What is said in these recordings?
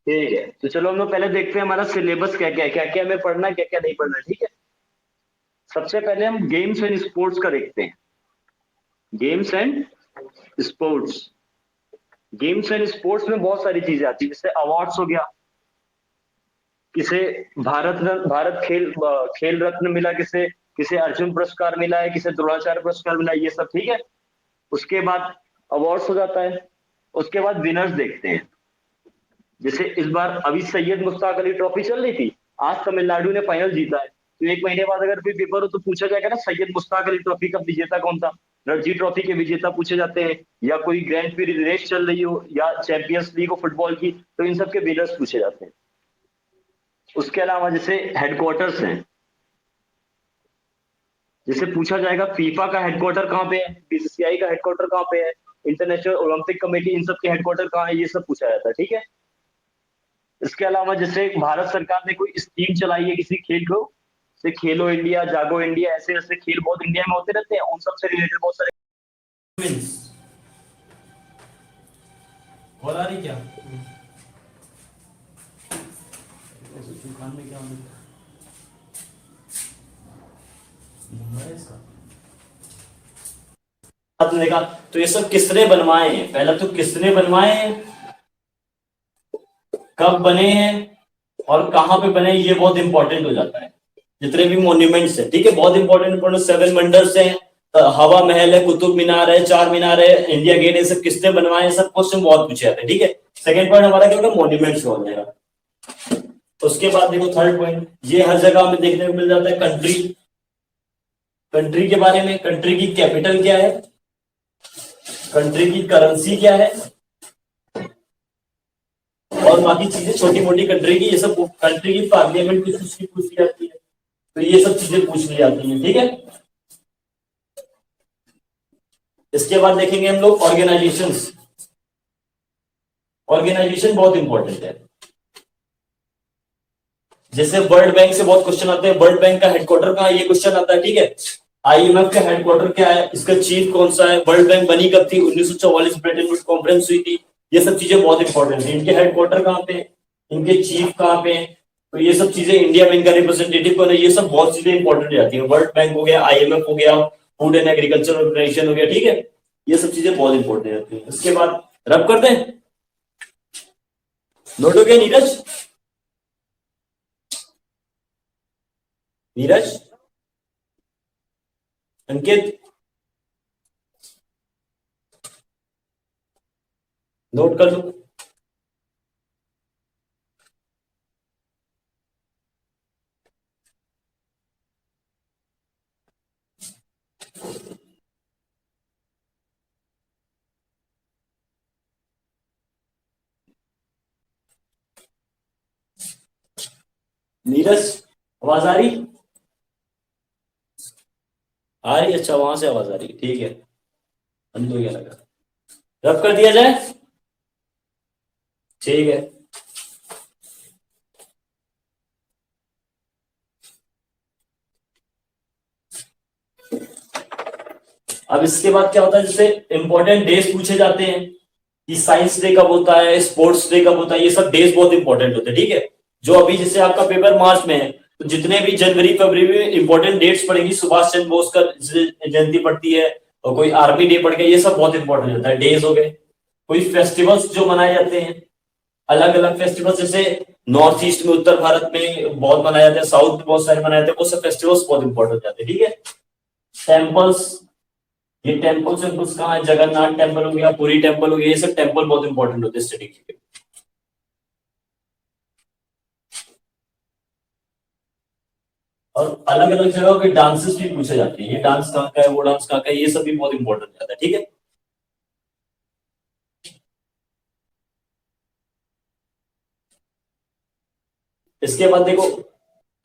ठीक है, तो चलो हम लोग पहले देखते हैं हमारा सिलेबस क्या क्या है, क्या क्या हमें पढ़ना है, क्या क्या नहीं पढ़ना, ठीक है। सबसे पहले हम गेम्स एंड स्पोर्ट्स का देखते हैं। Games and sports. Games and sports में बहुत सारी चीजें आती है, जैसे अवार्ड्स हो गया, किसे भारत खेल रत्न मिला, किसे किसे अर्जुन पुरस्कार मिला है, किसे द्रोणाचार्य पुरस्कार मिला है, ये सब ठीक है। उसके बाद अवार्ड्स हो जाता है। उसके बाद विनर्स देखते हैं। जैसे इस बार अभी सैयद मुश्ताक अली ट्रॉफी चल रही थी, आज तमिलनाडु ने फाइनल जीता है, तो एक महीने बाद अगर कोई पेपर हो तो पूछा जाएगा ना, सैयद मुश्ताक अली ट्रॉफी का विजेता कौन था। रणजी ट्रॉफी के विजेता पूछे जाते हैं, या कोई ग्रैंड प्री रेस चल रही हो, या चैंपियंस लीग हो फुटबॉल की, तो इन सब के विनर्स पूछे जाते हैं। उसके अलावा जैसे हेडक्वार्टर्स हैं, जैसे पूछा जाएगा फीफा का हेडक्वार्टर कहाँ पे है, बीसीसीआई का हेडक्वार्टर कहाँ पे है, इंटरनेशनल ओलंपिक कमेटी, इन सब के हेडक्वार्टर कहाँ है, ये सब पूछा जाता है, ठीक है। इसके अलावा जैसे भारत सरकार ने कोई स्कीम चलाई है किसी खेल को, जैसे खेलो इंडिया, जागो इंडिया, ऐसे ऐसे खेल बहुत इंडिया में होते रहते हैं, उन सब से रिलेटेड बहुत सारे और आ रही क्या खान में क्या नंबर है इसका। आपने देखा, तो ये सब किसने बनवाए हैं, पहला तो किसने बनवाए हैं, कब बने हैं, और कहां पे बने, ये बहुत इंपॉर्टेंट हो जाता है। जितने भी मॉन्यूमेंट्स है, ठीक है, बहुत इंपॉर्टेंट इंपॉर्टेंट, 7 वंडर्स हैं, हवा महल है, कुतुब मीनार है, चार मीनार है, इंडिया गेट है, सब किसने बनवाए हैं, सब क्वेश्चन बहुत पूछे जाते हैं, ठीक है। सेकंड पॉइंट हमारा क्या होगा, मॉन्यूमेंट्स हो जाएगा। उसके बाद देखो थर्ड पॉइंट, ये हर जगह हमें देखने को मिल जाता है, कंट्री। कंट्री के बारे में, कंट्री की कैपिटल क्या है, कंट्री की करेंसी क्या है, और बाकी चीजें छोटी मोटी कंट्री की, ये सब कंट्री की पार्लियामेंट की कुछ पूछी जाती है, तो ये सब चीजें पूछ ली जाती हैं, ठीक है। इसके बाद देखेंगे हम लोग ऑर्गेनाइजेशंस। ऑर्गेनाइजेशन बहुत इंपॉर्टेंट है। जैसे वर्ल्ड बैंक से बहुत क्वेश्चन आते हैं, वर्ल्ड बैंक का हेडक्वार्टर कहाँ है, ये क्वेश्चन आता है, ठीक है। आईएमएफ का हेडक्वार्टर क्या है, इसका चीफ कौन सा है, वर्ल्ड बैंक बनी कब थी, 1944 ब्रेटन वुड्स कॉन्फ्रेंस हुई थी, ये सब चीजें बहुत इंपॉर्टेंट है। इनके हेडक्वार्टर कहाँ पे, इनके चीफ कहाँ पे, तो ये सब चीजें, इंडिया में इनका रिप्रेजेंटेटिव कौन है, ये सब बहुत चीजें इंपॉर्टेंट हो जाती है। वर्ल्ड बैंक हो गया, आईएमएफ हो गया, फूड एंड एग्रीकल्चर ऑर्गेनाइजेशन हो गया, ठीक है, ये सब चीजें बहुत इंपॉर्टेंट रहती है। इसके बाद रब कर दें, नोट हो गया नीरज, नीरज, अंकित, नोट कर लो। नीरज, आवाज आ रही, आ रही, अच्छा वहां से आवाज आ रही, ठीक है। बंद हो गया लगा, रब कर दिया जाए, ठीक है। अब इसके बाद क्या होता है, जैसे इंपॉर्टेंट डेज पूछे जाते हैं कि साइंस डे कब होता है, स्पोर्ट्स डे कब होता है, ये सब डेज बहुत इंपॉर्टेंट होते हैं, ठीक है। जो अभी जैसे आपका पेपर मार्च में है, तो जितने भी जनवरी फरवरी में इंपॉर्टेंट डेट्स पड़ेगी, सुभाष चंद्र बोस का जयंती पड़ती है, और कोई आर्मी डे पड़ गया, ये सब बहुत इंपॉर्टेंट होता है, डेज हो गए। कोई फेस्टिवल्स जो मनाए जाते हैं, अलग अलग फेस्टिवल्स, जैसे नॉर्थ ईस्ट में, उत्तर भारत में बहुत मनाए जाते हैं, साउथ में बहुत सारे मनाए जाते हैं, वो सब फेस्टिवल्स बहुत इंपॉर्टेंट हो जाते हैं, ठीक है। टेम्पल्स, ये टेम्पल सिंबल्स कहाँ है, जगन्नाथ टेम्पल हो गया, पुरी टेम्पल हो गया, ये सब टेम्पल बहुत इंपॉर्टेंट होते हैं स्टडी के लिए। और अलग अलग जगह के डांसेस भी पूछे जाते हैं, ये डांस कहाँ का है, वो डांस कहाँ का है, ये सब भी बहुत इंपॉर्टेंट रहता है, ठीक है। इसके बाद देखो,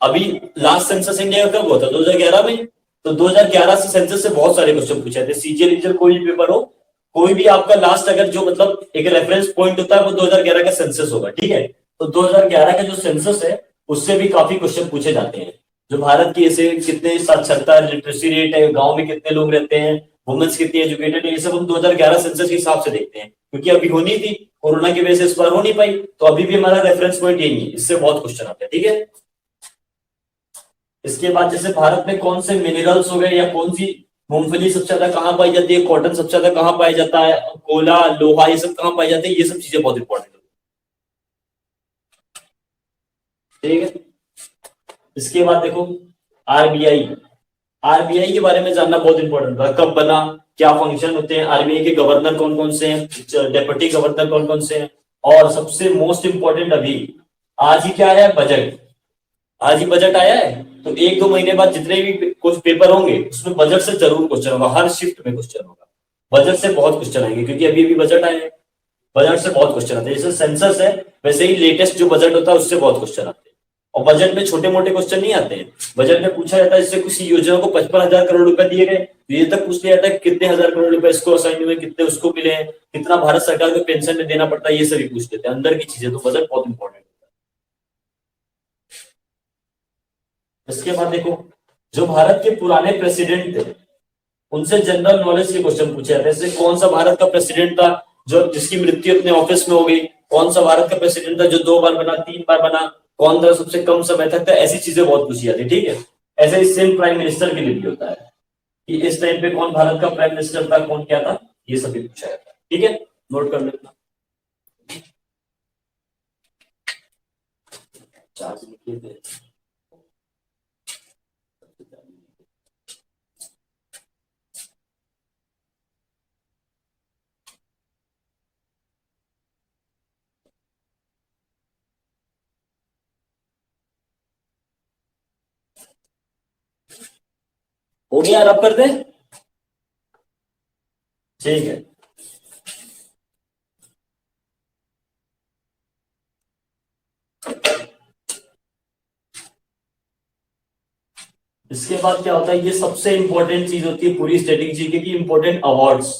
अभी लास्ट सेंसस इंडिया का कब हुआ था, 2011 में, तो 2011 से सेंसस से बहुत सारे क्वेश्चन पूछे थे, सीजीएल लीजर कोई भी पेपर हो, कोई भी आपका लास्ट अगर जो मतलब एक रेफरेंस पॉइंट होता है, वो 2011 का सेंसस होगा, ठीक है। तो 2011 का जो सेंसस है, उससे भी काफी क्वेश्चन पूछे जाते हैं। जो भारत की ऐसे कितने साक्षरता लिटरेसी रेट है, गांव में कितने लोग रहते हैं, वुमेन्स कितनी एजुकेटेड है, ये सब हम 2011 सेंसस के हिसाब से देखते हैं, क्योंकि अभी होनी थी, कोरोना की वजह से इस बार हो नहीं पाई, तो अभी भी हमारा रेफरेंस पॉइंट यही है, इससे बहुत क्वेश्चन आते हैं, ठीक है। इसके बाद जैसे भारत में कौन से मिनरल्स हो गए, या कौन सी मूंगफली सबसे ज्यादा कहाँ पाई जाती है, कॉटन सबसे ज्यादा कहाँ पाया जाता है, कोला लोहा ये सब कहाँ पाए जाते हैं, ये सब चीजें बहुत इंपॉर्टेंट है, ठीक है। इसके बाद देखो आरबीआई, आरबीआई के बारे में जानना बहुत इंपॉर्टेंट है, कब बना, क्या फंक्शन होते हैं, आरबीआई के गवर्नर कौन कौन से हैं, डेप्यूटी गवर्नर कौन कौन से हैं, और सबसे मोस्ट इंपॉर्टेंट अभी आज ही क्या आया है, बजट, आज ही बजट आया है, तो 1-2 महीने बाद जितने भी कुछ पेपर होंगे उसमें बजट से जरूर क्वेश्चन होगा, हर शिफ्ट में क्वेश्चन होगा, बजट से बहुत क्वेश्चन आएंगे, क्योंकि अभी अभी बजट आए हैं, बजट से बहुत क्वेश्चन आते हैं, जैसे सेंसस है वैसे ही लेटेस्ट जो बजट होता है उससे बहुत क्वेश्चन आते हैं। और बजट में छोटे मोटे क्वेश्चन नहीं आते हैं, बजट में पूछा जाता है जैसे किसी योजना को 55,000 करोड़ रुपए दिए गए, तो ये तक पूछ लिया जाता है कितने हजार करोड़ रुपए इसको असाइन हुए, कितने उसको मिले हैं, कितना भारत सरकार को पेंशन में देना पड़ता है, ये सभी पूछ लेते हैं, अंदर की चीजें, तो बजट बहुत इंपॉर्टेंट होता है। इसके बाद देखो जो भारत के पुराने प्रेसिडेंट थे उनसे जनरल नॉलेज के क्वेश्चन पूछे जाते हैं, जैसे कौन सा भारत का प्रेसिडेंट था जो जिसकी मृत्यु अपने ऑफिस में हो गई, कौन सा भारत का प्रेसिडेंट था जो 2 बार बना, 3 बार बना, कौन था सबसे कम समय तक था, ऐसी चीजें बहुत पूछी जाती है, ठीक है। ऐसे ही सेम प्राइम मिनिस्टर के लिए भी होता है कि इस टाइम पे कौन भारत का प्राइम मिनिस्टर था, कौन क्या था, ये सभी पूछा जाता है, ठीक है, नोट कर लेना। चार्ज लिखिए थे। हो गया, रब कर दे, ठीक है। इसके बाद क्या होता है, ये सबसे इंपॉर्टेंट चीज होती है पूरी स्ट्रेटेजी की, इंपॉर्टेंट अवार्ड्स,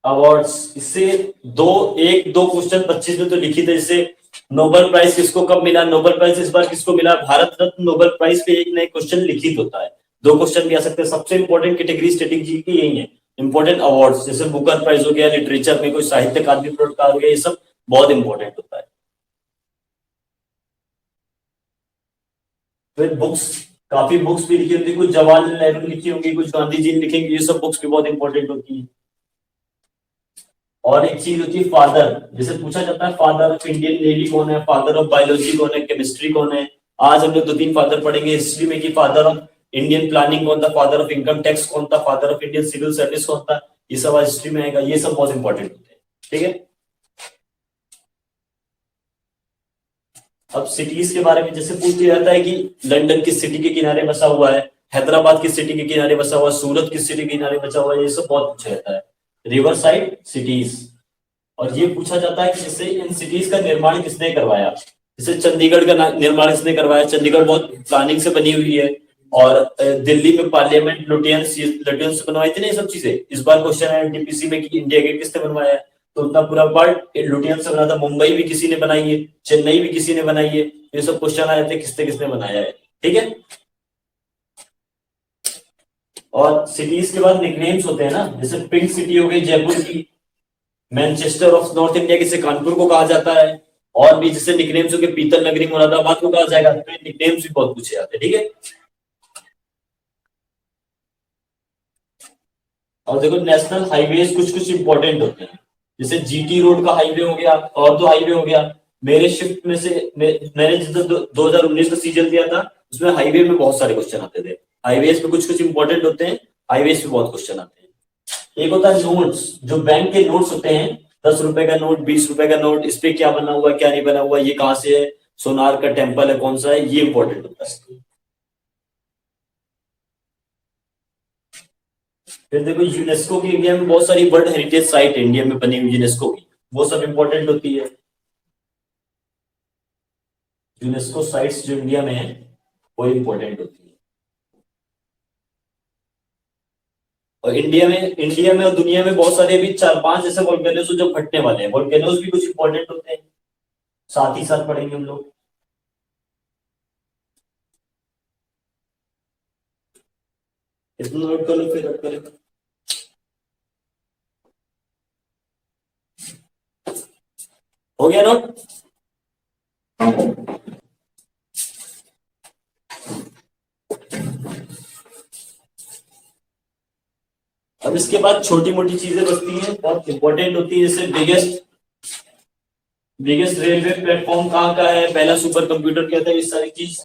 अवार्ड्स इससे एक दो क्वेश्चन 25 में तो लिखी थे, जैसे नोबेल प्राइज किसको कब मिला, नोबेल प्राइज इस बार किसको मिला, भारत रत्न नोबेल प्राइज पे एक नए क्वेश्चन लिखित होता है, 2 क्वेश्चन भी आ सकते हैं, सबसे इंपॉर्टेंट कैटेगरी स्ट्रेटेजी की यही है, इंपॉर्टेंट अवार्ड्स, जैसे बुकर प्राइज हो गया, लिटरेचर में कोई साहित्य अकादमी पुरस्कार हो गया, ये सब बहुत इंपॉर्टेंट होता है। फिर बुक्स, काफी बुक्स भी लिखी होती है, कुछ जवाहरलाल नेहरू लिखी होंगी, कुछ गांधी जी लिखेंगे, ये सब बुक्स भी बहुत इंपॉर्टेंट होती है। और एक चीज होती है फादर, जैसे पूछा जाता है फादर ऑफ इंडियन नेवी कौन है, फादर ऑफ बायोलॉजी कौन है, केमिस्ट्री कौन है, आज हम लोग 2-3 फादर पढ़ेंगे हिस्ट्री में कि फादर ऑफ इंडियन प्लानिंग कौन था, फादर ऑफ इनकम टैक्स कौन था, father of Indian civil service कौन था, ये सब आज हिस्ट्री में आएगा, ये सब बहुत इंपॉर्टेंट होते हैं, ठीक है। अब सिटीज के बारे में जैसे पूछ लिया जाता है कि लंदन किस सिटी के किनारे बसा हुआ है, हैदराबाद किस सिटी के किनारे बसा हुआ है, सूरत किस सिटी के किनारे बसा हुआ है, ये सब बहुत पूछा जाता है, रिवर साइड सिटीज। और ये पूछा जाता है कि जैसे इन सिटीज का निर्माण किसने करवाया, जैसे चंडीगढ़ का निर्माण किसने करवाया, चंडीगढ़ बहुत प्लानिंग से बनी हुई है, और दिल्ली में पार्लियामेंट लुटियंस लुटियंस बनवाई थी ना, ये सब चीजें, इस बार क्वेश्चन है एनटीपीसी में कि इंडिया गेट किसने बनवाया है, तो उतना पूरा पार्ट लुटियंस से बना था, मुंबई भी किसी ने बनाई है, चेन्नई भी किसी ने बनाई है, ये सब क्वेश्चन आ जाते हैं किसने किसने बनाया है, ठीक है। और सिटीज के बाद निकनेम्स होते हैं ना, जैसे पिंक सिटी हो गई जयपुर की, मैनचेस्टर ऑफ नॉर्थ इंडिया किसे कानपुर को कहा जाता है, और भी जैसे निकनेम्स हो गए पीतल नगरी मुरादाबाद को कहा जाएगा, तो निकनेम्स भी बहुत पूछे जाते हैं, ठीक है। और देखो नेशनल हाईवेज कुछ कुछ इंपॉर्टेंट होते हैं, जैसे जीटी रोड का हाईवे हो गया, और 2 हाईवे हो गया, मेरे शिफ्ट में से मैंने जिस 2019 का सीजन दिया था उसमें हाईवे में बहुत सारे क्वेश्चन आते थे, हाईवेज पे कुछ कुछ इंपॉर्टेंट होते हैं, हाईवेज पे बहुत क्वेश्चन आते हैं। एक होता है नोट्स, जो बैंक के नोट्स होते हैं, 10 रुपए का नोट, 20 रुपए का नोट, इस पे क्या बना हुआ है क्या नहीं बना हुआ, ये कहाँ से है, सोनार का टेम्पल है कौन सा है, ये इंपॉर्टेंट होता है। फिर देखो यूनेस्को की इंडिया में बहुत सारी वर्ल्ड हेरिटेज साइट है इंडिया में बनी हुई यूनेस्को की, वो सब इंपॉर्टेंट होती है, यूनेस्को साइट्स जो इंडिया में है वो इंपॉर्टेंट होती है। और इंडिया में और दुनिया में बहुत सारे अभी 4-5 ऐसे वोल्केनोस जो फटने वाले हैं, वोल्केनोस भी कुछ इंपॉर्टेंट होते हैं, साथ ही साथ पढ़ेंगे हम लोग। इतना नोट कर लो फिर रट करें। हो गया नोट? अब इसके बाद छोटी मोटी चीजें बचती हैं, बहुत इंपॉर्टेंट होती है, जैसे बिगेस्ट रेलवे प्लेटफॉर्म कहाँ का है, पहला सुपर कंप्यूटर क्या था, ये सारी चीज